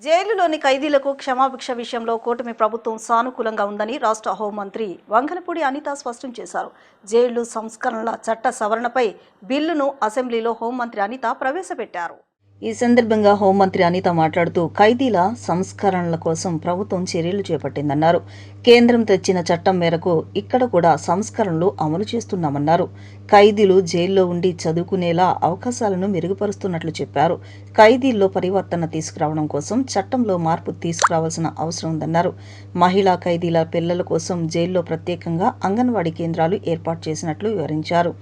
జైలులోని ఖైదీలకు క్షమాభిక్ష విషయంలో కూటమి ప్రభుత్వం సానుకూలంగా ఉందని రాష్ట్ర హోంమంత్రి వంగనపూడి అనిత స్పష్టం చేశారు. జైళ్లు సంస్కరణల చట్ట సవరణపై బిల్లును అసెంబ్లీలో హోంమంత్రి అనిత ప్రవేశపెట్టారు. ఈ సందర్భంగా హోంమంత్రి అనిత మాట్లాడుతూ ఖైదీల సంస్కరణల కోసం ప్రభుత్వం చర్యలు చేపట్టిందన్నారు. కేంద్రం తెచ్చిన చట్టం మేరకు ఇక్కడ కూడా సంస్కరణలు అమలు చేస్తున్నామన్నారు. ఖైదీలు జైల్లో ఉండి చదువుకునేలా అవకాశాలను మెరుగుపరుస్తున్నట్లు చెప్పారు. ఖైదీల్లో పరివర్తన తీసుకురావడం కోసం చట్టంలో మార్పు తీసుకురావాల్సిన అవసరం ఉందన్నారు. మహిళా ఖైదీల పిల్లల కోసం జైల్లో ప్రత్యేకంగా అంగన్వాడీ కేంద్రాలు ఏర్పాటు చేసినట్లు వివరించారు.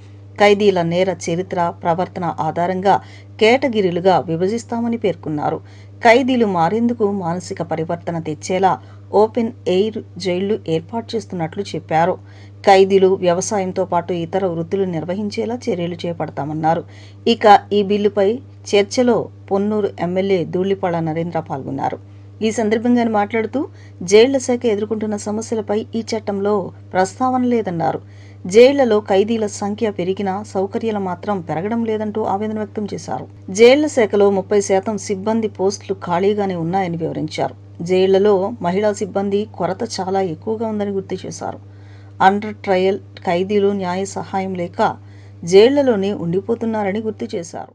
ఖైదీల నేర చరిత్ర ప్రవర్తన ఆధారంగా కేటగిరీలుగా విభజిస్తామని పేర్కొన్నారు. ఖైదీలు మారేందుకు మానసిక పరివర్తన తెచ్చేలా ఓపెన్ ఎయిర్ జైళ్లు ఏర్పాటు చేస్తున్నట్లు చెప్పారు. ఖైదీలు వ్యవసాయంతో పాటు ఇతర వృత్తులు నిర్వహించేలా చర్యలు చేపడతామన్నారు. ఇక ఈ బిల్లుపై చర్చలో పొన్నూరు ఎమ్మెల్యే ధూళిపాళ నరేంద్ర పాల్గొన్నారు. ఈ సందర్భంగా మాట్లాడుతూ జైళ్ల శాఖ ఎదుర్కొంటున్న సమస్యలపై ఈ చట్టంలో ప్రస్తావన లేదన్నారు. జైళ్లలో ఖైదీల సంఖ్య పెరిగినా సౌకర్యాలు మాత్రం పెరగడం లేదంటూ ఆవేదన వ్యక్తం చేశారు. జైళ్ల శాఖలో 30% సిబ్బంది పోస్టులు ఖాళీగానే ఉన్నాయని వివరించారు. జైళ్లలో మహిళా సిబ్బంది కొరత చాలా ఎక్కువగా ఉందని గుర్తు చేశారు. అండర్ ట్రయల్ ఖైదీలు న్యాయ సహాయం లేక జైళ్లలోనే ఉండిపోతున్నారని గుర్తు చేశారు.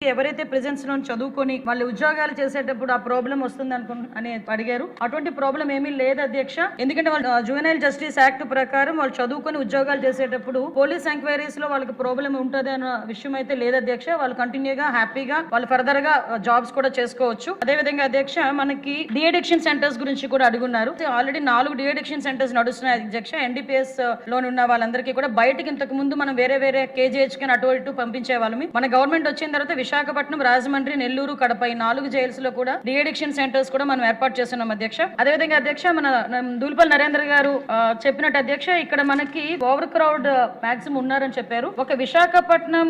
ఎవరైతే ప్రెజెన్స్ లో చదువుకొని వాళ్ళు ఉద్యోగాలు చేసేటప్పుడు ఆ ప్రాబ్లం వస్తుంది అని అడిగారు. అటువంటి ప్రాబ్లం ఏమీ లేదు అధ్యక్ష. ఎందుకంటే వాళ్ళు జువెనైల్ జస్టిస్ యాక్ట్ ప్రకారం వాళ్ళు చదువుకొని ఉద్యోగాలు చేసేటప్పుడు పోలీస్ ఎంక్వైరీస్ లో వాళ్ళకి ప్రాబ్లం ఉంటుంది అన్న విషయం అయితే లేదు అధ్యక్ష. వాళ్ళు కంటిన్యూగా హ్యాపీగా వాళ్ళు ఫర్దర్ గా జాబ్స్ కూడా చేసుకోవచ్చు. అదే విధంగా అధ్యక్ష మనకి డిఎడిక్షన్ సెంటర్స్ గురించి కూడా అడుగున్నారు. ఆల్రెడీ 4 డిఎడిక్షన్ సెంటర్స్ నడుస్తున్నాయి అధ్యక్ష. ఎన్డీపీఎస్ లో ఉన్న వాళ్ళందరికీ కూడా బయటకి ఇంతకు ముందు మనం వేరే కేజీహెచ్ కి అటు ఇటు పంపించే వాళ్ళమి. మన గవర్నమెంట్ వచ్చిన తర్వాత విశాఖపట్నం, రాజమండ్రి, నెల్లూరు, కడప ఈ 4 జైల్స్ లో కూడా డిఎడిక్షన్ సెంటర్స్ కూడా మనం ఏర్పాటు చేస్తున్నాం అధ్యక్ష. అదేవిధంగా అధ్యక్ష మన ధూళిపాళ నరేంద్ర గారు చెప్పినట్టు అధ్యక్ష ఇక్కడ మనకి ఓవర్ క్రౌడ్ మాక్సిమం ఉన్నారని చెప్పారు. ఒక విశాఖపట్నం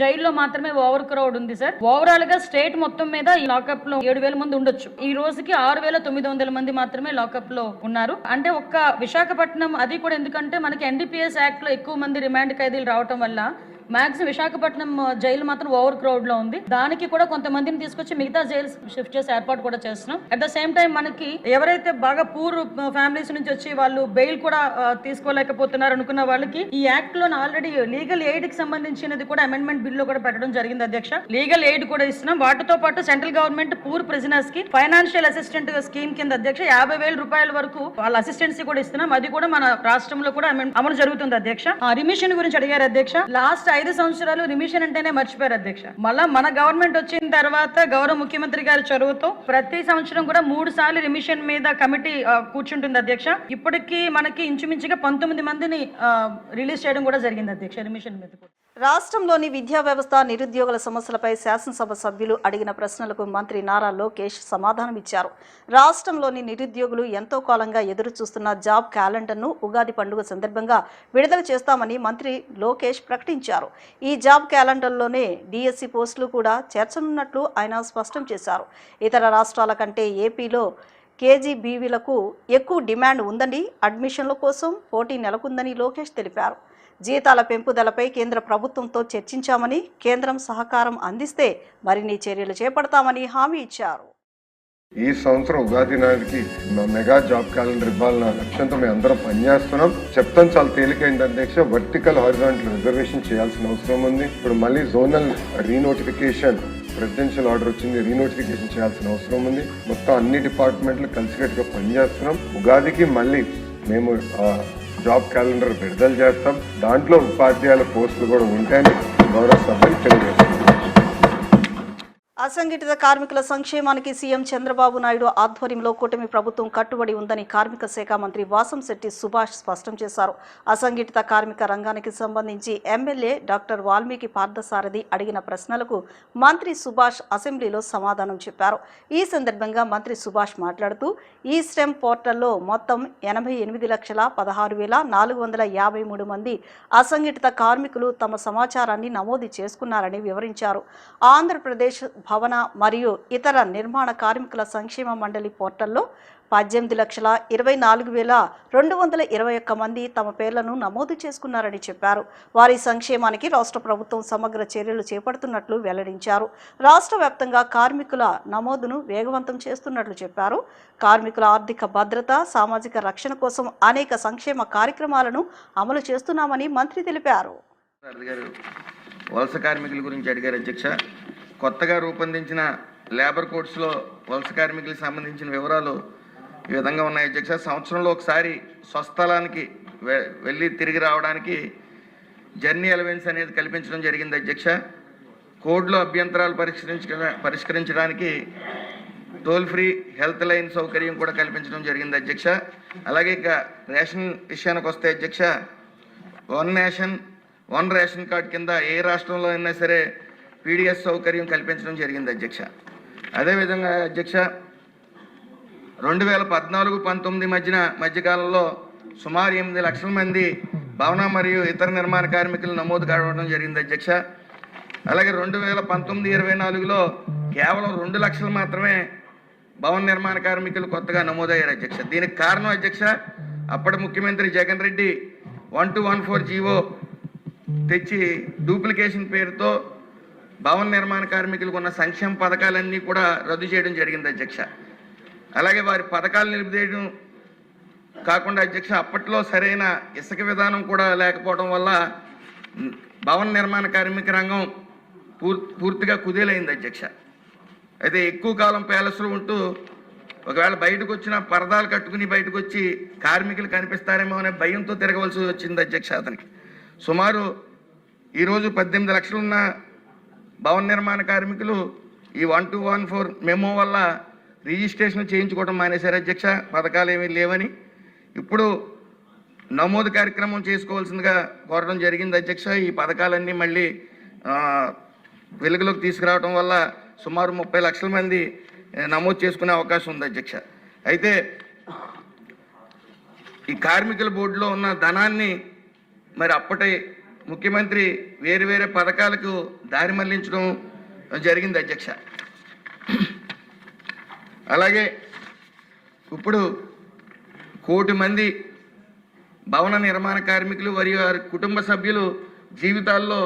జైల్లో మాత్రమే ఓవర్ క్రౌడ్ ఉంది సార్. ఓవరాల్ గా స్టేట్ మొత్తం మీద ఈ లాకప్ లో 7,000 మంది ఉండొచ్చు. ఈ రోజుకి 6,900 మంది మాత్రమే లాకప్ లో ఉన్నారు. అంటే ఒక్క విశాఖపట్నం అది కూడా ఎందుకంటే మనకి ఎన్డీపీఎస్ యాక్ట్ లో ఎక్కువ మంది రిమాండ్ ఖైదీలు రావటం వల్ల మాక్సిమం విశాఖపట్నం జైలు మాత్రం ఓవర్ క్రౌడ్ లో ఉంది. దానికి కూడా కొంతమందిని తీసుకొచ్చి మిగతా జైల్స్ షిఫ్ట్ చేసి ఏర్పాటు కూడా చేస్తున్నాం. అట్ ద సేమ్ టైం మనకి ఎవరైతే బాగా పూర్ ఫ్యామిలీస్ నుంచి వచ్చి వాళ్ళు బెయిల్ కూడా తీసుకోలేకపోతున్నారు అనుకున్న వాళ్ళకి ఈ యాక్ట్ లో ఆల్రెడీ లీగల్ ఎయిడ్ కి సంబంధించినది కూడా అమెండ్మెంట్ బిల్ లో కూడా పెట్టడం జరిగింది అధ్యక్ష. లీగల్ ఎయిడ్ కూడా ఇస్తున్నాం. వాటితో పాటు సెంట్రల్ గవర్నమెంట్ పూర్ ప్రిజనర్స్ కి ఫైనాన్షియల్ అసిస్టెంట్ స్కీమ్ కింద అధ్యక్ష 50,000 రూపాయల వరకు వాళ్ళ అసిస్టెన్సీ కూడా ఇస్తున్నాం. అది కూడా మన రాష్ట్రంలో కూడా అమలు జరుగుతుంది అధ్యక్ష. రిమిషన్ గురించి అడిగారు అధ్యక్ష. లాస్ట్ 5 సంవత్సరాలు రిమిషన్ అంటేనే మర్చిపోయారు అధ్యక్ష. మళ్ళా మన గవర్నమెంట్ వచ్చిన తర్వాత గౌరవ ముఖ్యమంత్రి గారి చొరవతో ప్రతి సంవత్సరం కూడా 3 సార్లు రిమిషన్ మీద కమిటీ కూర్చుంటుంది అధ్యక్ష. ఇప్పటికీ మనకి ఇంచుమించుగా 19 మందిని రిలీజ్ చేయడం కూడా జరిగింది అధ్యక్ష రిమిషన్ మీద. రాష్ట్రంలోని విద్యా వ్యవస్థ నిరుద్యోగుల సమస్యలపై శాసనసభ సభ్యులు అడిగిన ప్రశ్నలకు మంత్రి నారా లోకేష్ సమాధానమిచ్చారు. రాష్ట్రంలోని నిరుద్యోగులు ఎంతో కాలంగా ఎదురు చూస్తున్న జాబ్ క్యాలెండర్ను ఉగాది పండుగ సందర్భంగా విడుదల చేస్తామని మంత్రి లోకేష్ ప్రకటించారు. ఈ జాబ్ క్యాలెండర్లోనే డిఎస్సి పోస్టులు కూడా చేర్చనున్నట్లు ఆయన స్పష్టం చేశారు. ఇతర రాష్ట్రాల కంటే ఏపీలో కేజీబీవీలకు ఎక్కువ డిమాండ్ ఉందని, అడ్మిషన్ల కోసం పోటీ నెలకొందని లోకేష్ తెలిపారు. జీతాల పెంపుదలపై కేంద్ర ప్రభుత్వంతో చర్చించామని, కేంద్రం సహకారం అందిస్తే మరిన్ని చర్యలు చేపడతామని హామీ ఇచ్చారు. ఈ సంవత్సరం ఉగాది నాటికి మెగా జాబ్ క్యాలెండర్ ఇవ్వాలన్న లక్ష్యంతో మేము అందరం పనిచేస్తున్నాం. చెప్తాం చాలా తేలికైంది అధ్యక్ష. వర్టికల్ హారిజాంటల్ రిజర్వేషన్ చేయాల్సిన అవసరం ఉంది. ఇప్పుడు మళ్ళీ జోనల్ రీనోటిఫికేషన్ ప్రెసిడెన్షియల్ ఆర్డర్ వచ్చింది, రీనోటిఫికేషన్ చేయాల్సిన అవసరం ఉంది. మొత్తం అన్ని డిపార్ట్మెంట్లు కలిసికట్టుగా పనిచేస్తున్నాం. ఉగాదికి మళ్ళీ మేము జాబ్ క్యాలెండర్ విడుదల చేస్తాం. దాంట్లో ఉపాధ్యాయుల పోస్టులు కూడా ఉంటాయని గౌరవ సభ్యులు తెలియజేస్తాం. అసంఘటిత కార్మికుల సంక్షేమానికి సీఎం చంద్రబాబు నాయుడు ఆధ్వర్యంలో కూటమి ప్రభుత్వం కట్టుబడి ఉందని కార్మిక శాఖ మంత్రి వాసంశెట్టి సుభాష్ స్పష్టం చేశారు. అసంఘటిత కార్మిక రంగానికి సంబంధించి ఎమ్మెల్యే డాక్టర్ వాల్మీకి పార్థసారథి అడిగిన ప్రశ్నలకు మంత్రి సుభాష్ అసెంబ్లీలో సమాధానం చెప్పారు. ఈ సందర్భంగా మంత్రి సుభాష్ మాట్లాడుతూ ఈ శ్రమ్ పోర్టల్లో మొత్తం 88,16,453 మంది అసంఘటిత కార్మికులు తమ సమాచారాన్ని నమోదు చేసుకున్నారని వివరించారు. ఆంధ్రప్రదేశ్ భవన మరియు ఇతర నిర్మాణ కార్మికుల సంక్షేమ మండలి పోర్టల్లో 18,24,221 మంది తమ పేర్లను నమోదు చేసుకున్నారని చెప్పారు. వారి సంక్షేమానికి రాష్ట్ర ప్రభుత్వం సమగ్ర చర్యలు చేపడుతున్నట్లు వెల్లడించారు. రాష్ట్ర వ్యాప్తంగా కార్మికుల నమోదును వేగవంతం చేస్తున్నట్లు చెప్పారు. కార్మికుల ఆర్థిక భద్రత, సామాజిక రక్షణ కోసం అనేక సంక్షేమ కార్యక్రమాలను అమలు చేస్తున్నామని మంత్రి తెలిపారు. వలస కార్మికుల గురించి అడిగారు అధ్యక్ష. కొత్తగా రూపొందించిన లేబర్ కోడ్స్లో వలస కార్మికులకు సంబంధించిన వివరాలు ఈ విధంగా ఉన్నాయి అధ్యక్ష. సంవత్సరంలో ఒకసారి స్వస్థలానికి వెళ్ళి తిరిగి రావడానికి జర్నీ అలవెన్స్ అనేది కల్పించడం జరిగింది అధ్యక్ష. కోడ్లో అభ్యంతరాలు పరిష్కరించడానికి టోల్ ఫ్రీ హెల్త్ లైన్ సౌకర్యం కూడా కల్పించడం జరిగింది అధ్యక్ష. అలాగే ఇక రేషన్ విషయానికి వస్తే అధ్యక్ష, one nation one ration card కింద ఏ రాష్ట్రంలో అయినా సరే పీడిఎస్ సౌకర్యం కల్పించడం జరిగింది అధ్యక్ష. అదేవిధంగా అధ్యక్ష, 2014-19 మధ్యకాలంలో సుమారు 8 లక్షల మంది భవన మరియు ఇతర నిర్మాణ కార్మికులు నమోదు కావడం జరిగింది అధ్యక్ష. అలాగే 2019-24లో కేవలం 2 లక్షలు మాత్రమే భవన నిర్మాణ కార్మికులు కొత్తగా నమోదయ్యారు అధ్యక్ష. దీనికి కారణం అధ్యక్ష, అప్పటి ముఖ్యమంత్రి జగన్ రెడ్డి 1214 జీవో తెచ్చి డూప్లికేషన్ పేరుతో భవన నిర్మాణ కార్మికులకు ఉన్న సంక్షేమ పథకాలన్నీ కూడా రద్దు చేయడం జరిగింది అధ్యక్ష. అలాగే వారి పథకాలు నిలిపివేయడం కాకుండా అధ్యక్ష, అప్పట్లో సరైన ఇసుక విధానం కూడా లేకపోవడం వల్ల భవన నిర్మాణ కార్మిక రంగం పూర్తిగా కుదేలైంది అధ్యక్ష. అయితే ఎక్కువ కాలం ప్యాలెస్లో ఉంటూ ఒకవేళ బయటకు వచ్చిన పరదాలు కట్టుకుని బయటకు వచ్చి కార్మికులు కనిపిస్తారేమో అనే భయంతో తిరగవలసి వచ్చింది అధ్యక్ష. అతనికి సుమారు ఈరోజు 18 లక్షలున్న భవన నిర్మాణ కార్మికులు ఈ 1214 మెమో వల్ల రిజిస్ట్రేషన్ చేయించుకోవడం మానేశారు అధ్యక్ష. పథకాలు ఏమీ లేవని ఇప్పుడు నమోదు కార్యక్రమం చేసుకోవాల్సిందిగా కోరడం జరిగింది అధ్యక్ష. ఈ పథకాలన్నీ మళ్ళీ వెలుగులోకి తీసుకురావడం వల్ల సుమారు 30 లక్షల మంది నమోదు చేసుకునే అవకాశం ఉంది అధ్యక్ష. అయితే ఈ కార్మికుల బోర్డులో ఉన్న ధనాన్ని మరి అప్పటి ముఖ్యమంత్రి వేరు వేరే పథకాలకు దారి మళ్లించడం జరిగింది అధ్యక్ష. అలాగే ఇప్పుడు 1 కోటి మంది భవన నిర్మాణ కార్మికులు మరియు వారి కుటుంబ సభ్యులు జీవితాల్లో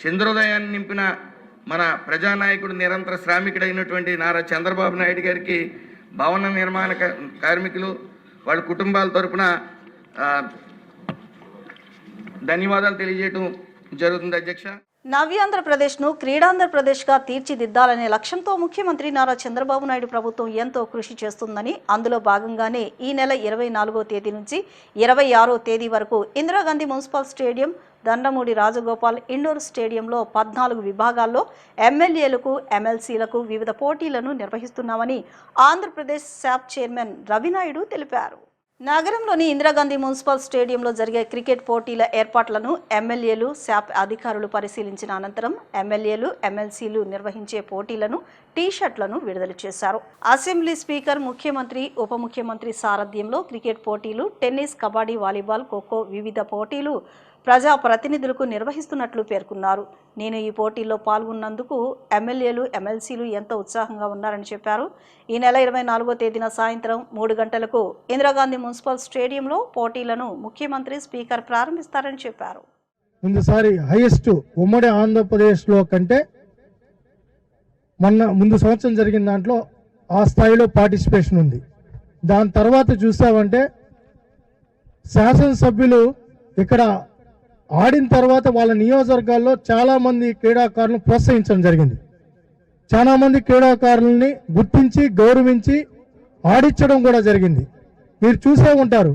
చంద్రోదయాన్ని నింపిన మన ప్రజానాయకుడు, నిరంతర శ్రామికుడైనటువంటి నారా చంద్రబాబు నాయుడు గారికి భవన నిర్మాణ కార్మికులు వాళ్ళ కుటుంబాల తరపున ధన్యవాదాలు తెలియజేయడం జరుగుతుంది అధ్యక్ష. నవ్యాంధ్రప్రదేశ్ను క్రీడాంధ్రప్రదేశ్గా తీర్చిదిద్దాలనే లక్ష్యంతో ముఖ్యమంత్రి నారా చంద్రబాబు నాయుడు ప్రభుత్వం ఎంతో కృషి చేస్తుందని, అందులో భాగంగానే ఈ నెల 24వ తేదీ నుంచి 26వ తేదీ వరకు Indira Gandhi municipal stadium, Dandamudi Rajagopal indoor స్టేడియంలో 14 విభాగాల్లో ఎమ్మెల్యేలకు, ఎమ్మెల్సీలకు వివిధ పోటీలను నిర్వహిస్తున్నామని ఆంధ్రప్రదేశ్ శాప్ చైర్మన్ రవినాయుడు తెలిపారు. నగరంలోని ఇందిరాగాంధీ మున్సిపల్ స్టేడియంలో జరిగే క్రికెట్ పోటీల ఏర్పాట్లను ఎమ్మెల్యేలు, శాప్ అధికారులు పరిశీలించిన అనంతరం ఎమ్మెల్యేలు, ఎమ్మెల్సీలు నిర్వహించే పోటీలను, టీ-షర్ట్లను విడుదల చేశారు. అసెంబ్లీ స్పీకర్, ముఖ్యమంత్రి, ఉప ముఖ్యమంత్రి సారథ్యంలో క్రికెట్ పోటీలు, టెన్నిస్, కబడ్డీ, వాలీబాల్, ఖోఖో వివిధ పోటీలు ప్రజా ప్రతినిధులకు నిర్వహిస్తున్నట్లు పేర్కొన్నారు. నేను ఈ పోటీల్లో పాల్గొన్నందుకు ఎమ్మెల్యేలు, ఎమ్మెల్సీలు ఎంతో ఉత్సాహంగా ఉన్నారని చెప్పారు. ఈ నెల 24వ తేదీన సాయంత్రం 3 గంటలకు ఇందిరాగాంధీ మున్సిపల్ స్టేడియంలో పోటీలను ముఖ్యమంత్రి, స్పీకర్ ప్రారంభిస్తారని చెప్పారు. ముందుసారి హైయెస్ట్ ఉమ్మడి ఆంధ్రప్రదేశ్లో కంటే ముందు సంవత్సరం జరిగిన దాంట్లో ఆ స్థాయిలో పార్టిసిపేషన్ ఉంది. దాని తర్వాత చూసామంటే శాసనసభ్యులు ఇక్కడ ఆడిన తర్వాత వాళ్ళ నియోజకవర్గాల్లో చాలామంది క్రీడాకారులను ప్రోత్సహించడం జరిగింది. చాలామంది క్రీడాకారులని గుర్తించి, గౌరవించి ఆడించడం కూడా జరిగింది. మీరు చూసే ఉంటారు.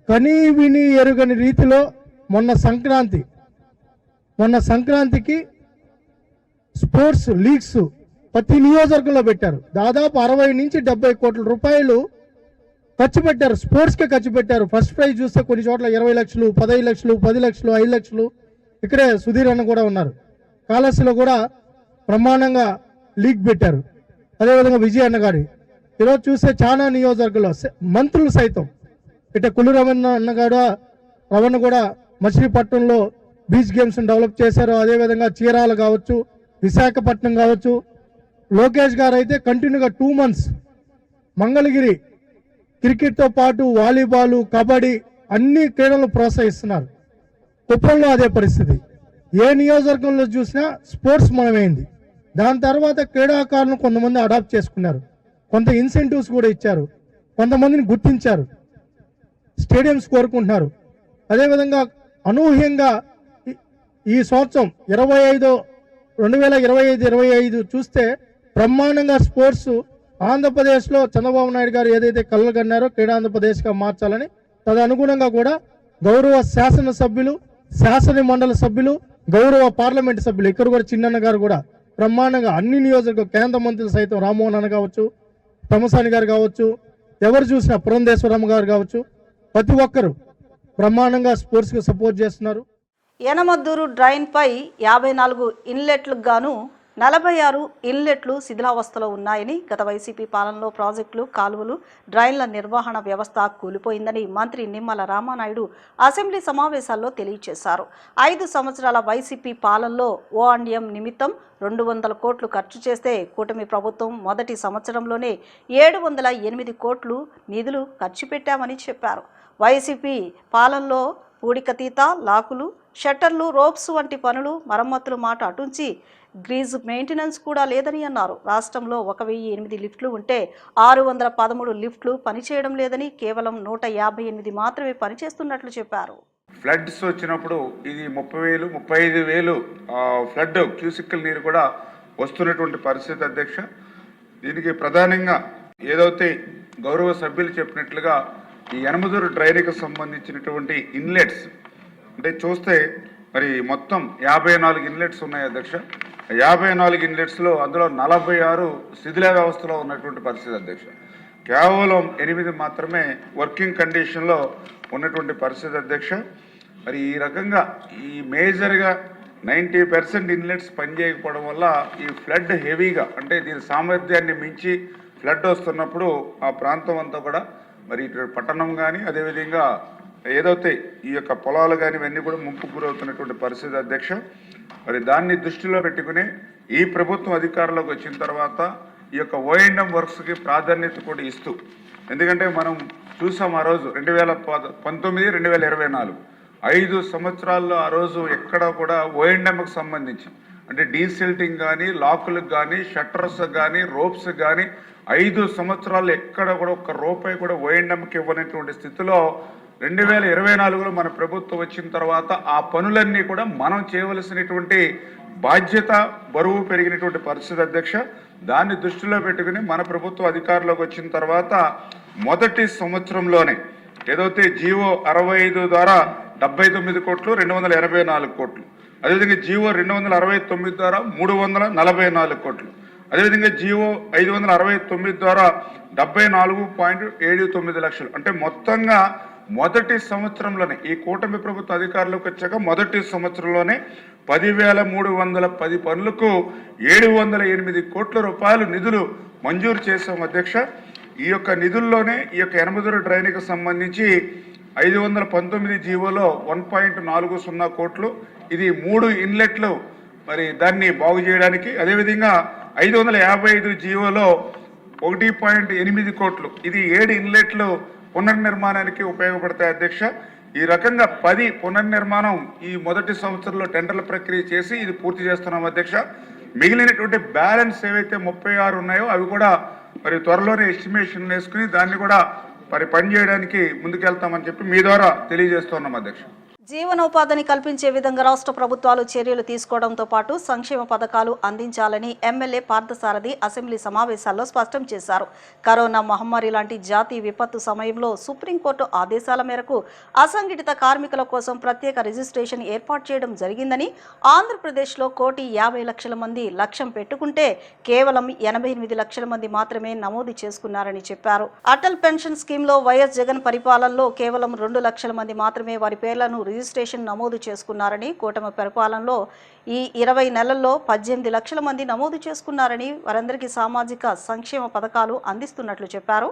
కనీ విని ఎరుగని రీతిలో మొన్న సంక్రాంతికి స్పోర్ట్స్ లీగ్స్ ప్రతి నియోజకవర్గంలో పెట్టారు. దాదాపు 60 నుంచి 70 కోట్ల రూపాయలు ఖర్చు పెట్టారు, స్పోర్ట్స్కే ఖర్చు పెట్టారు. ఫస్ట్ ప్రైజ్ చూస్తే కొన్ని చోట్ల 20 లక్షలు, 15 లక్షలు, 10 లక్షలు, 5 లక్షలు. ఇక్కడే సుధీర్ అన్న కూడా ఉన్నారు. కాళహస్తిలో కూడా బ్రహ్మాండంగా లీగ్ పెట్టారు. అదేవిధంగా విజయ్ అన్న గారి ఈరోజు చూస్తే చాలా నియోజకవర్గంలో మంత్రులు సైతం ఇట్లా కుల్లు రవణ కూడా మచిలీపట్నంలో బీచ్ గేమ్స్ డెవలప్ చేశారు. అదేవిధంగా చీరాల కావచ్చు, విశాఖపట్నం కావచ్చు, లోకేష్ గారు అయితే కంటిన్యూగా 2 months మంగళగిరి క్రికెట్తో పాటు వాలీబాల్, కబడ్డీ అన్ని క్రీడలను ప్రోత్సహిస్తున్నారు. కుప్పంలో అదే పరిస్థితి. ఏ నియోజకవర్గంలో చూసినా స్పోర్ట్స్ మనమైంది. దాని తర్వాత క్రీడాకారులను కొంతమంది అడాప్ట్ చేసుకున్నారు, కొంత ఇన్సెంటివ్స్ కూడా ఇచ్చారు, కొంతమందిని గుర్తించారు, స్టేడియంస్ కోరుకుంటున్నారు. అదేవిధంగా అనూహ్యంగా ఈ సంవత్సరం 2025 చూస్తే బ్రహ్మాండంగా స్పోర్ట్స్ ఆంధ్రప్రదేశ్లో చంద్రబాబు నాయుడు గారు ఏదైతే కలలు కన్నారో క్రీడా ఆంధ్రప్రదేశ్గా మార్చాలని, తదనుగుణంగా కూడా గౌరవ శాసనసభ్యులు, శాసన మండలి సభ్యులు, గౌరవ పార్లమెంటు సభ్యులు ఇక్కడ కూడా చిన్నన్న గారు కూడా బ్రహ్మాండంగా అన్ని నియోజకవర్గ కేంద్ర మంత్రులు సైతం రామ్మోహన్ అన్న కావచ్చు, తమసాని గారు కావచ్చు, ఎవరు చూసినా పురంధేశ్వరమ్మ గారు కావచ్చు, ప్రతి ఒక్కరు బ్రహ్మాండంగా స్పోర్ట్స్కి సపోర్ట్ చేస్తున్నారు. యనమద్దూరు డ్రైన్పై 54 ఇన్లెట్లకు గాను 46 ఇన్లెట్లు శిథిలావస్థలో ఉన్నాయని, గత వైసీపీ పాలనలో ప్రాజెక్టులు, కాలువలు, డ్రైన్ల నిర్వహణ వ్యవస్థ కూలిపోయిందని మంత్రి నిమ్మల రామానాయుడు అసెంబ్లీ సమావేశాల్లో తెలియజేశారు. 5 సంవత్సరాల వైసీపీ పాలనలో O&M నిమిత్తం 200 కోట్లు ఖర్చు చేస్తే కూటమి ప్రభుత్వం మొదటి సంవత్సరంలోనే 708 కోట్లు నిధులు ఖర్చు పెట్టామని చెప్పారు. వైసీపీ పాలనలో పూడికతీత, లాకులు, షట్టర్లు, రోప్స్ వంటి పనులు, మరమ్మతులు మాట అటుంచి గ్రీజ్ మెయింటెనెన్స్ కూడా లేదని అన్నారు. రాష్ట్రంలో 1008 లిఫ్ట్లు ఉంటే 613 లిఫ్ట్లు పనిచేయడం లేదని, కేవలం 158 మాత్రమే పనిచేస్తున్నట్లు చెప్పారు. ఫ్లడ్స్ వచ్చినప్పుడు ఇది 30,000, 35,000 ఫ్లడ్ క్యూసిక్కల నీరు కూడా వస్తున్నటువంటి పరిస్థితి అధ్యక్ష. దీనికి ప్రధానంగా ఏదైతే గౌరవ సభ్యులు చెప్పినట్లుగా ఈ యనమదూరు డ్రైనేజ్కి సంబంధించినటువంటి ఇన్లెట్స్ అంటే చూస్తే మరి మొత్తం 54 ఇన్లెట్స్ ఉన్నాయి అధ్యక్ష. 54 ఇన్లెట్స్లో అందులో 46 శిథిల వ్యవస్థలో ఉన్నటువంటి పరిస్థితి అధ్యక్ష. కేవలం 8 మాత్రమే వర్కింగ్ కండిషన్లో ఉన్నటువంటి పరిస్థితి అధ్యక్ష. మరి ఈ రకంగా ఈ మేజర్గా 90% ఇన్లెట్స్ పనిచేయకపోవడం వల్ల ఈ ఫ్లడ్ హెవీగా అంటే దీని సామర్థ్యాన్ని మించి ఫ్లడ్ వస్తున్నప్పుడు ఆ ప్రాంతం అంతా కూడా మరి ఇటు పట్టణం కానీ అదేవిధంగా ఏదైతే ఈ యొక్క పొలాలు కానీ ఇవన్నీ కూడా ముంపు గురవుతున్నటువంటి పరిస్థితి అధ్యక్ష. మరి దాన్ని దృష్టిలో పెట్టుకుని ఈ ప్రభుత్వం అధికారంలోకి వచ్చిన తర్వాత ఈ యొక్క O&M వర్క్స్కి ప్రాధాన్యత కూడా ఇస్తూ, ఎందుకంటే మనం చూసాం ఆ రోజు 2019, 2024 5 సంవత్సరాల్లో ఆ రోజు ఎక్కడ కూడా O&Mకి సంబంధించి అంటే డీసిల్టింగ్ కానీ, లాకులకు కానీ, షట్టర్స్ కానీ, రోప్స్ కానీ 5 సంవత్సరాలు ఎక్కడ కూడా ఒక్క రూపాయి కూడా O&Mకి ఇవ్వనటువంటి స్థితిలో 2024లో మన ప్రభుత్వం వచ్చిన తర్వాత ఆ పనులన్నీ కూడా మనం చేయవలసినటువంటి బాధ్యత, బరువు పెరిగినటువంటి పరిస్థితి అధ్యక్ష. దాన్ని దృష్టిలో పెట్టుకుని మన ప్రభుత్వం అధికారంలోకి వచ్చిన తర్వాత మొదటి సంవత్సరంలోనే ఏదైతే జీవో 65 ద్వారా 79 కోట్లు, 284 కోట్లు, అదేవిధంగా జీవో 269 ద్వారా 344 కోట్లు, అదేవిధంగా జీవో 569 ద్వారా 74.79 లక్షలు అంటే మొత్తంగా మొదటి సంవత్సరంలోనే ఈ కూటమి ప్రభుత్వ అధికారంలోకి వచ్చాక మొదటి సంవత్సరంలోనే 10,310 పనులకు 708 కోట్ల రూపాయలు నిధులు మంజూరు చేశాం అధ్యక్ష. ఈ యొక్క నిధుల్లోనే ఈ యొక్క యనమదూరు డ్రైనేజ్కి సంబంధించి 519 జీవోలో 1.40 కోట్లు, ఇది 3 ఇన్లెట్లు మరి దాన్ని బాగు చేయడానికి, అదేవిధంగా 555 జీవోలో 1.8 కోట్లు, ఇది 7 ఇన్లెట్లు పునర్నిర్మాణానికి ఉపయోగపడతాయి అధ్యక్ష. ఈ రకంగా 10 పునర్నిర్మాణం ఈ మొదటి సంవత్సరంలో టెండర్ల ప్రక్రియ చేసి ఇది పూర్తి చేస్తున్నాం అధ్యక్ష. మిగిలినటువంటి బ్యాలెన్స్ ఏవైతే 36 ఉన్నాయో అవి కూడా మరి త్వరలోనే ఎస్టిమేషన్ వేసుకుని దాన్ని కూడా మరి పనిచేయడానికి ముందుకెళ్తామని చెప్పి మీ ద్వారా తెలియజేస్తున్నాం అధ్యక్ష. జీవనోపాధిని కల్పించే విధంగా రాష్ట్ర ప్రభుత్వాలు చర్యలు తీసుకోవడంతో పాటు సంక్షేమ పథకాలు అందించాలని ఎమ్మెల్యే పార్థసారథి అసెంబ్లీ సమావేశాల్లో స్పష్టం చేశారు. కరోనా మహమ్మారి లాంటి జాతీయ విపత్తు సమయంలో సుప్రీంకోర్టు ఆదేశాల మేరకు అసంఘటిత కార్మికుల కోసం ప్రత్యేక రిజిస్ట్రేషన్ ఏర్పాటు చేయడం జరిగిందని, ఆంధ్రప్రదేశ్లో 1,50,00,000 మంది లక్ష్యం పెట్టుకుంటే కేవలం 88 లక్షల మంది మాత్రమే నమోదు చేసుకున్నారని చెప్పారు. అటల్ పెన్షన్ స్కీమ్లో వైఎస్ జగన్ పరిపాలనలో కేవలం 2 లక్షల మంది మాత్రమే వారి పేర్లను రిజిస్ట్రేషన్ నమోదు చేసుకున్నారని, కూటమి పరిపాలనలో ఈ 20 నెలల్లో 18 లక్షల మంది నమోదు చేసుకున్నారని, వారందరికీ సామాజిక సంక్షేమ పథకాలు అందిస్తున్నట్లు చెప్పారు.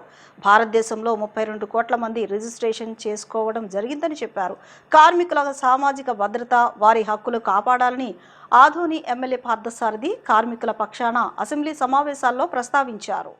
భారతదేశంలో 32 కోట్ల మంది రిజిస్ట్రేషన్ చేసుకోవడం జరిగిందని చెప్పారు. కార్మికుల సామాజిక భద్రత, వారి హక్కులు కాపాడాలని ఆదోని ఎమ్మెల్యే పార్థసారథి కార్మికుల పక్షాన అసెంబ్లీ సమావేశాల్లో ప్రస్తావించారు.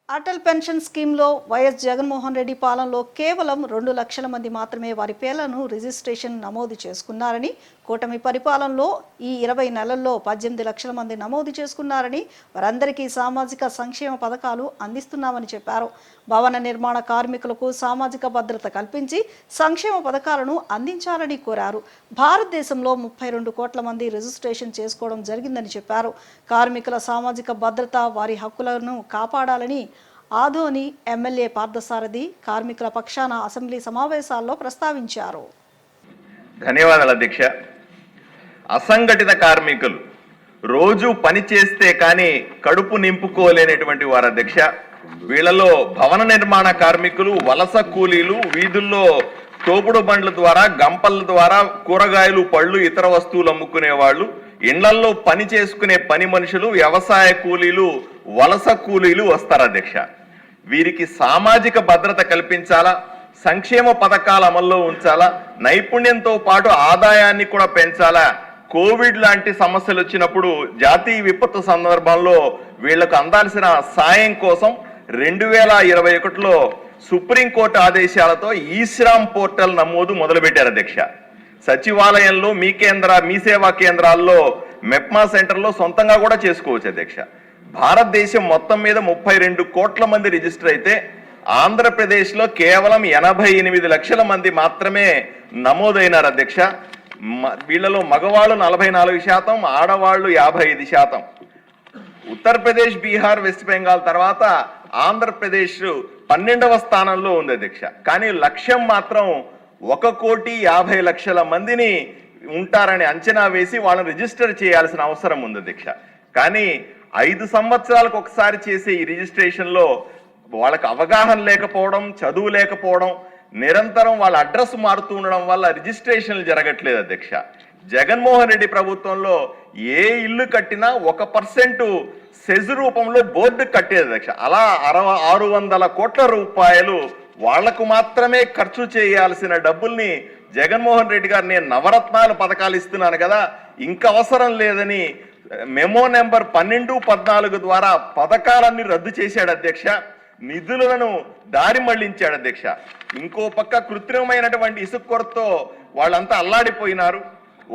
అటల్ పెన్షన్ స్కీమ్లో వైఎస్ జగన్మోహన్ రెడ్డి పాలనలో కేవలం 2 లక్షల మంది మాత్రమే వారి పేర్లను రిజిస్ట్రేషన్ నమోదు చేసుకున్నారని, కూటమి పరిపాలనలో ఈ 20 నెలల్లో 18 లక్షల మంది నమోదు చేసుకున్నారని, వారందరికీ సామాజిక సంక్షేమ పథకాలు అందిస్తున్నామని చెప్పారు. భవన నిర్మాణ కార్మికులకు సామాజిక భద్రత కల్పించి సంక్షేమ పథకాలను అందించాలని కోరారు. భారతదేశంలో 32 కోట్ల మంది రిజిస్ట్రేషన్ చేసుకోవడం జరిగిందని చెప్పారు. కార్మికుల సామాజిక భద్రత, వారి హక్కులను కాపాడాలని ఆదోని ఎమ్మెల్యే పార్థసారథి కార్మికుల పక్షాన అసెంబ్లీ సమావేశాల్లో ప్రస్తావించారు. ధన్యవాదాలు అధ్యక్ష. అసంఘటిత కార్మికులు రోజు పని చేస్తే కానీ కడుపు నింపుకోలేనటువంటి వారు అధ్యక్ష. వీళ్ళలో భవన నిర్మాణ కార్మికులు, వలస కూలీలు, వీధుల్లో తోపుడు బండ్ల ద్వారా, గంపల ద్వారా కూరగాయలు, పళ్ళు, ఇతర వస్తువులు అమ్ముకునే వాళ్ళు, ఇళ్లల్లో పని చేసుకునే పని మనుషులు, వ్యవసాయ కూలీలు, వలస కూలీలు వస్తారు అధ్యక్ష. వీరికి సామాజిక భద్రత కల్పించాలా, సంక్షేమ పథకాల అమల్లో ఉంచాలా, నైపుణ్యంతో పాటు ఆదాయాన్ని కూడా పెంచాలా. కోవిడ్ లాంటి సమస్యలు వచ్చినప్పుడు, జాతీయ విపత్తు సందర్భంలో వీళ్లకు అందాల్సిన సాయం కోసం 2021లో సుప్రీంకోర్టు ఆదేశాలతో ఈశ్రామ్ పోర్టల్ నమోదు మొదలుపెట్టారు అధ్యక్ష. సచివాలయంలో, మీ సేవా కేంద్రాల్లో, మెప్మా సెంటర్లో సొంతంగా కూడా చేసుకోవచ్చు అధ్యక్ష. భారతదేశం మొత్తం మీద 32 కోట్ల మంది రిజిస్టర్ అయితే ఆంధ్రప్రదేశ్లో కేవలం 88 లక్షల మంది మాత్రమే నమోదైనారు అధ్యక్ష. వీళ్ళలో మగవాళ్ళు 44%, ఆడవాళ్లు 55%. ఉత్తరప్రదేశ్, బీహార్, వెస్ట్ బెంగాల్ తర్వాత ఆంధ్రప్రదేశ్ 12వ స్థానంలో ఉంది అధ్యక్ష. కానీ లక్ష్యం మాత్రం 1,50,00,000 మందిని ఉంటారని అంచనా వేసి వాళ్ళని రిజిస్టర్ చేయాల్సిన అవసరం ఉంది అధ్యక్ష. కానీ 5 సంవత్సరాలకు ఒకసారి చేసే ఈ రిజిస్ట్రేషన్లో వాళ్ళకి అవగాహన లేకపోవడం, చదువు లేకపోవడం, నిరంతరం వాళ్ళ అడ్రస్ మారుతూ ఉండడం వల్ల రిజిస్ట్రేషన్లు జరగట్లేదు అధ్యక్ష. జగన్మోహన్ రెడ్డి ప్రభుత్వంలో ఏ ఇల్లు కట్టినా 1% సెజ్ రూపంలో బోర్డు కట్టేది అధ్యక్ష. అలా 600 కోట్ల రూపాయలు వాళ్లకు మాత్రమే ఖర్చు చేయాల్సిన డబ్బుల్ని జగన్మోహన్ రెడ్డి గారు, నేను నవరత్నాలు పథకాలు ఇస్తున్నాను కదా, ఇంకా అవసరం లేదని మెమో నెంబర్ 12, 14 ద్వారా పథకాలన్నీ రద్దు చేశాడు అధ్యక్ష. నిధులను దారి మళ్లించాడు అధ్యక్ష. ఇంకో పక్క కృత్రిమమైనటువంటి ఇసుక కొరతతో వాళ్ళంతా అల్లాడిపోయినారు.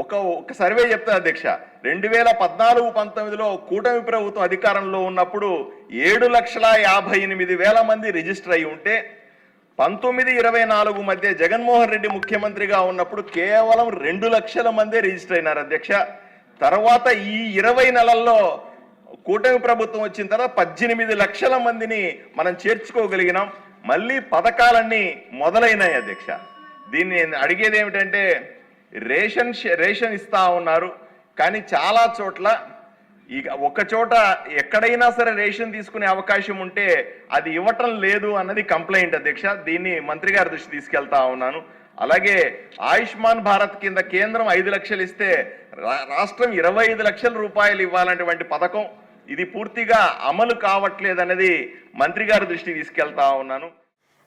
ఒక సర్వే చెప్తా అధ్యక్ష, 2014-19లో కూటమి ప్రభుత్వం అధికారంలో ఉన్నప్పుడు 7,58,000 మంది రిజిస్టర్ అయి ఉంటే 19-24 మధ్య జగన్మోహన్ రెడ్డి ముఖ్యమంత్రిగా ఉన్నప్పుడు కేవలం 2 లక్షల మంది రిజిస్టర్ అయినారు అధ్యక్ష. తర్వాత ఈ 20 నెలల్లో కూటమి ప్రభుత్వం వచ్చిన తర్వాత 18 లక్షల మందిని మనం చేర్చుకోగలిగినాం. మళ్ళీ పథకాలన్నీ మొదలైనాయి అధ్యక్ష. దీన్ని అడిగేది ఏమిటంటే, రేషన్ ఇస్తా ఉన్నారు, కానీ చాలా చోట్ల ఒక చోట ఎక్కడైనా సరే రేషన్ తీసుకునే అవకాశం ఉంటే అది ఇవ్వటం లేదు అన్నది కంప్లైంట్ అధ్యక్ష. దీన్ని మంత్రి గారి దృష్టి తీసుకెళ్తా ఉన్నాను. అలాగే ఆయుష్మాన్ భారత్ కింద కేంద్రం 5 లక్షలు ఇస్తే రాష్ట్రం 25 లక్షల రూపాయలు ఇవ్వాలనేటువంటి పథకం, ఇది పూర్తిగా అమలు కావట్లేదన్నది మంత్రి గారి దృష్టికి తీసుకెళ్తా ఉన్నాను.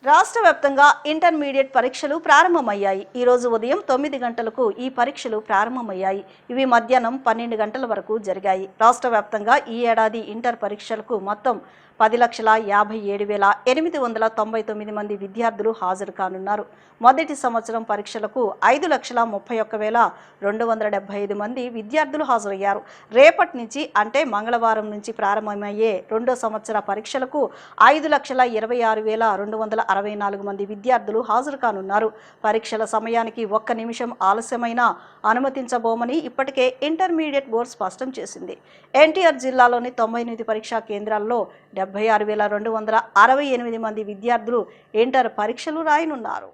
రాష్ట్ర వ్యాప్తంగా ఇంటర్మీడియట్ పరీక్షలు ప్రారంభమయ్యాయి. ఈరోజు ఉదయం 9 గంటలకు ఈ పరీక్షలు ప్రారంభమయ్యాయి. ఇవి మధ్యాహ్నం 12 గంటల వరకు జరిగాయి. రాష్ట్ర వ్యాప్తంగా ఈ ఏడాది ఇంటర్ పరీక్షలకు మొత్తం 10,57,899 మంది విద్యార్థులు హాజరు కానున్నారు. మొదటి సంవత్సరం పరీక్షలకు 5,31,275 మంది విద్యార్థులు హాజరయ్యారు. రేపటి నుంచి అంటే మంగళవారం నుంచి ప్రారంభమయ్యే రెండో సంవత్సర పరీక్షలకు 5,26,264 మంది విద్యార్థులు హాజరు కానున్నారు. పరీక్షల సమయానికి 1 నిమిషం ఆలస్యమైనా అనుమతించబోమని ఇప్పటికే ఇంటర్మీడియట్ బోర్డు స్పష్టం చేసింది. ఎన్టీఆర్ జిల్లాలోని 98 పరీక్షా కేంద్రాల్లో 76,268 మంది విద్యార్థులు ఇంటర్ పరీక్షలు రాయనున్నారు.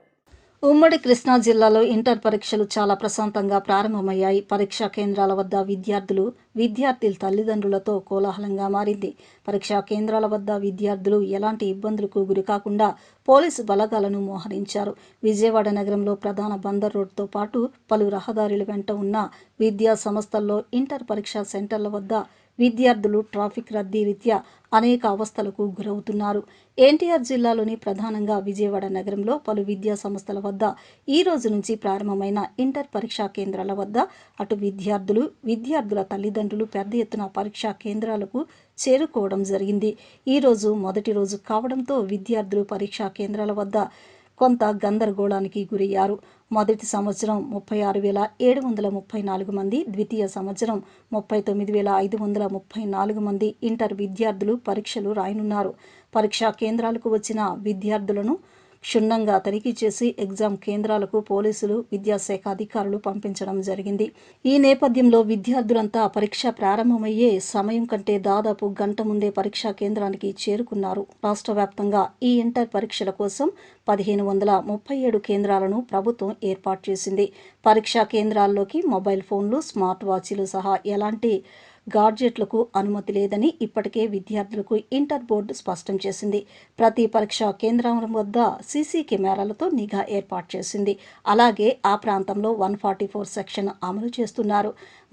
ఉమ్మడి కృష్ణా జిల్లాలో ఇంటర్ పరీక్షలు చాలా ప్రశాంతంగా ప్రారంభమయ్యాయి. పరీక్షా కేంద్రాల వద్ద విద్యార్థుల తల్లిదండ్రులతో కోలాహలంగా మారింది. పరీక్షా కేంద్రాల వద్ద విద్యార్థులు ఎలాంటి ఇబ్బందులకు గురికాకుండా పోలీసు బలగాలను మోహరించారు. విజయవాడ నగరంలో ప్రధాన బందర్ రోడ్డుతో పాటు పలు రహదారుల వెంట ఉన్న విద్యా సంస్థల్లో ఇంటర్ పరీక్షా సెంటర్ల వద్ద విద్యార్థులు ట్రాఫిక్ రద్దీ రీత్యా అనేక అవస్థలకు గురవుతున్నారు. ఎన్టీఆర్ జిల్లాలోని ప్రధానంగా విజయవాడ నగరంలో పలు విద్యా సంస్థల వద్ద ఈ రోజు నుంచి ప్రారంభమైన ఇంటర్ పరీక్షా కేంద్రాల వద్ద అటు విద్యార్థుల తల్లిదండ్రులు పెద్ద ఎత్తున పరీక్షా కేంద్రాలకు చేరుకోవడం జరిగింది. ఈ రోజు మొదటి రోజు కావడంతో విద్యార్థులు పరీక్షా కేంద్రాల వద్ద కొంత గందరగోళానికి గురయ్యారు. మొదటి సంవత్సరం 36,734 మంది, ద్వితీయ సంవత్సరం 39,534 మంది ఇంటర్ విద్యార్థులు పరీక్షలు రాయనున్నారు. పరీక్షా కేంద్రాలకు వచ్చిన విద్యార్థులను క్షుణ్ణంగా తనిఖీ చేసి ఎగ్జామ్ కేంద్రాలకు పోలీసులు, విద్యాశాఖ అధికారులు పంపించడం జరిగింది. ఈ నేపథ్యంలో విద్యార్థులంతా పరీక్ష ప్రారంభమయ్యే సమయం కంటే దాదాపు గంట ముందే పరీక్షా కేంద్రానికి చేరుకున్నారు. రాష్ట్ర వ్యాప్తంగా ఈ ఇంటర్ పరీక్షల కోసం 1,537 కేంద్రాలను ప్రభుత్వం ఏర్పాటు చేసింది. పరీక్షా కేంద్రాల్లోకి మొబైల్ ఫోన్లు, స్మార్ట్ వాచీలు సహా ఎలాంటి గాడ్జెట్లకు అనుమతి లేదని ఇప్పటికే విద్యార్థులకు ఇంటర్ బోర్డు స్పష్టం చేసింది. ప్రతి పరీక్షా కేంద్రం వద్ద సీసీ కెమెరాలతో నిఘా ఏర్పాటు చేసింది. అలాగే ఆ ప్రాంతంలో 144 సెక్షన్ అమలు చేస్తున్నారు.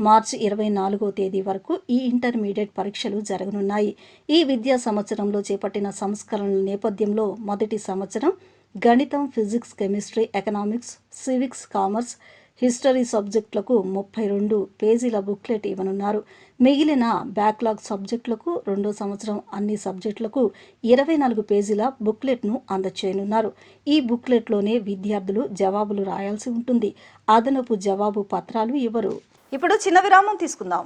మార్చి 24వ తేదీ వరకు ఈ ఇంటర్మీడియట్ పరీక్షలు జరగనున్నాయి. ఈ విద్యా సంవత్సరంలో చేపట్టిన సంస్కరణల నేపథ్యంలో మొదటి సంవత్సరం గణితం, physics, chemistry, economics, civics, commerce, history సబ్జెక్టులకు 32 పేజీల బుక్లెట్ ఇవ్వనున్నారు. మిగిలిన బ్యాక్లాగ్ సబ్జెక్టులకు రెండో సంవత్సరం అన్ని సబ్జెక్టులకు 24 పేజీల బుక్లెట్ను అందచేయనున్నారు. ఈ బుక్లెట్లోనే విద్యార్థులు జవాబులు రాయాల్సి ఉంటుంది. అదనపు జవాబు పత్రాలు ఇవ్వరు. ఇప్పుడు చిన్న విరామం తీసుకుందాం.